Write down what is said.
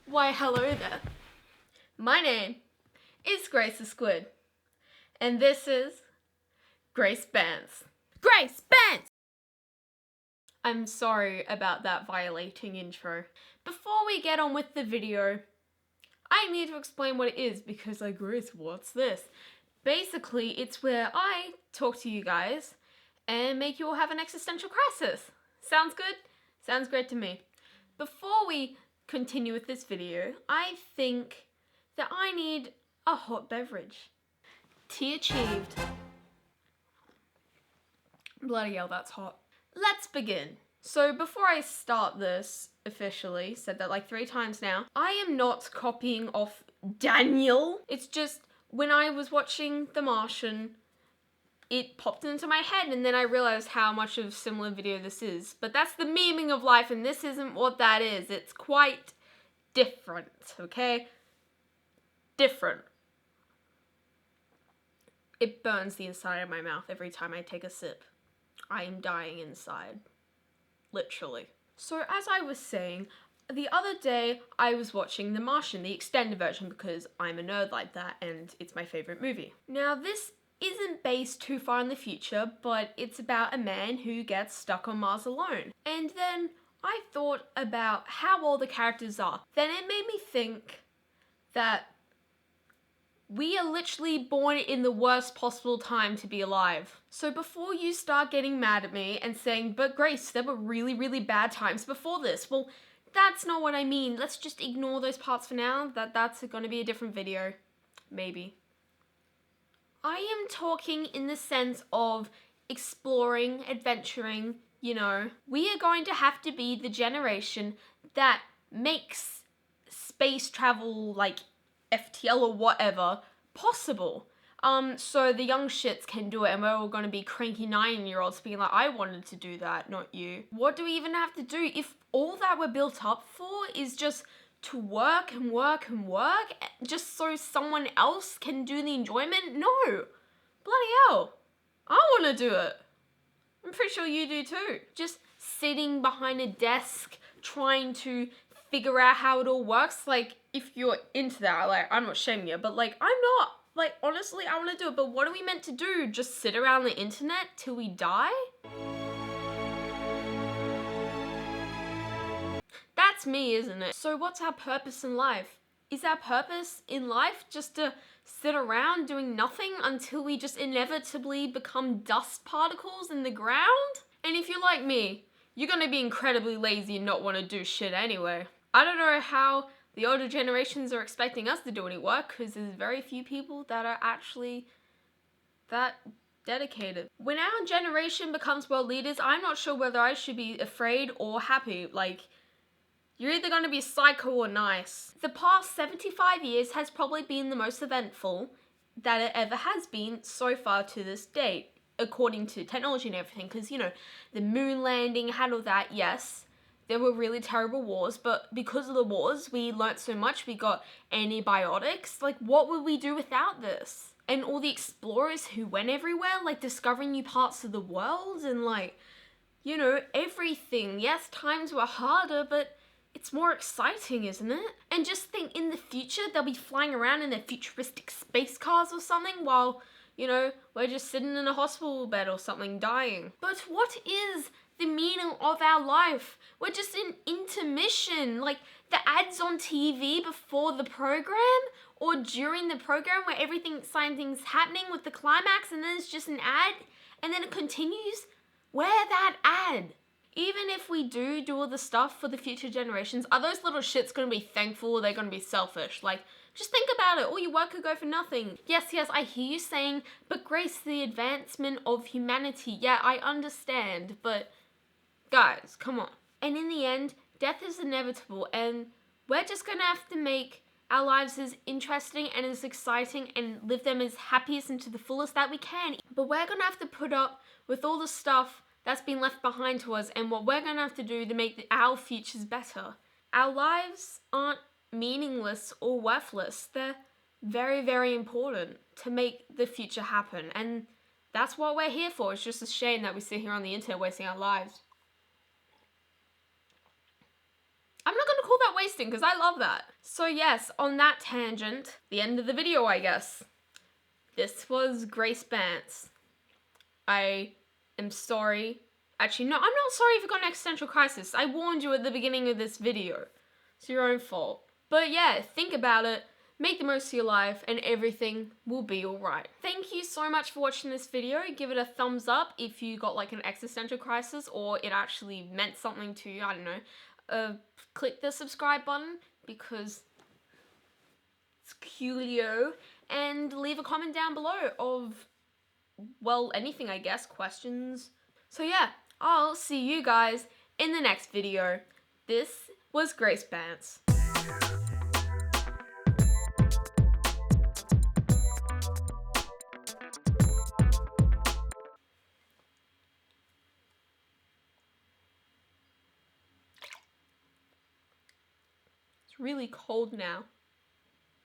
Why, hello there. My name is Grace the Squid, and this is Grace Bants. Grace Bants! I'm sorry about that violating intro. Before we get on with the video, I need to explain what it is because, like, Grace, what's this? Basically, it's where I talk to you guys and make you all have an existential crisis. Sounds good? Sounds great to me. Before we continue with this video, I think that I need a hot beverage. Tea achieved. Bloody hell, that's hot. Let's begin. So before I start this officially, said that like 3 times now, I am not copying off Daniel. It's just when I was watching The Martian, it popped into my head and then I realized how much of a similar video this is. But that's the memeing of life and this isn't what that is. It's quite different, okay? Different. It burns the inside of my mouth every time I take a sip. I am dying inside. Literally. So as I was saying, the other day I was watching The Martian, the extended version, because I'm a nerd like that and it's my favorite movie. Now this isn't based too far in the future, but it's about a man who gets stuck on Mars alone. And then I thought about how old the characters are. Then it made me think that we are literally born in the worst possible time to be alive. So before you start getting mad at me and saying, but Grace, there were really, really bad times before this. Well, that's not what I mean. Let's just ignore those parts for now. That's going to be a different video. Maybe. I am talking in the sense of exploring, adventuring, you know. We are going to have to be the generation that makes space travel, like FTL or whatever, possible. So the young shits can do it and we're all gonna be cranky 9-year-olds being like, I wanted to do that, not you. What do we even have to do if all that we're built up for is just to work and work and work just so someone else can do the enjoyment? No. Bloody hell. I wanna do it. I'm pretty sure you do too. Just sitting behind a desk trying to figure out how it all works. Like, if you're into that, like, I'm not shaming you, but like, I'm not. Like, honestly, I want to do it, but what are we meant to do? Just sit around the internet till we die? That's me, isn't it? So what's our purpose in life? Is our purpose in life just to sit around doing nothing until we just inevitably become dust particles in the ground? And if you're like me, you're gonna be incredibly lazy and not want to do shit anyway. I don't know how the older generations are expecting us to do any work because there's very few people that are actually that dedicated. When our generation becomes world leaders, I'm not sure whether I should be afraid or happy. Like, you're either going to be psycho or nice. The past 75 years has probably been the most eventful that it ever has been so far to this date, according to technology and everything, because, you know, the moon landing had all that, yes. There were really terrible wars, but because of the wars, we learnt so much. We got antibiotics. Like, what would we do without this? And all the explorers who went everywhere, like, discovering new parts of the world and, like, you know, everything. Yes, times were harder, but it's more exciting, isn't it? And just think, in the future, they'll be flying around in their futuristic space cars or something while, you know, we're just sitting in a hospital bed or something dying. But what is the meaning of our life? We're just in intermission, like the ads on TV before the program or during the program where everything exciting's happening with the climax and then it's just an ad and then it continues. Where that ad? Even if we do all the stuff for the future generations, are those little shits gonna be thankful or are they gonna be selfish? Like, just think about it. All your work could go for nothing. Yes, I hear you saying, but Grace, the advancement of humanity. Yeah, I understand, but guys, come on. And in the end, death is inevitable and we're just gonna have to make our lives as interesting and as exciting and live them as happiest and to the fullest that we can. But we're gonna have to put up with all the stuff that's been left behind to us and what we're gonna have to do to make our futures better. Our lives aren't meaningless or worthless. They're very, very important to make the future happen. And that's what we're here for. It's just a shame that we sit here on the internet wasting our lives. I'm not gonna call not wasting because I love that. So yes, on that tangent, the end of the video, I guess. This was Grace Bants. I am sorry. Actually, no, I'm not sorry if you got an existential crisis. I warned you at the beginning of this video. It's your own fault. But yeah, think about it. Make the most of your life and everything will be alright. Thank you so much for watching this video. Give it a thumbs up if you got like an existential crisis or it actually meant something to you, I don't know. Click the subscribe button because it's coolio. And leave a comment down below of, well, anything I guess, questions. So yeah, I'll see you guys in the next video. This was Grace Bants. It's really cold now.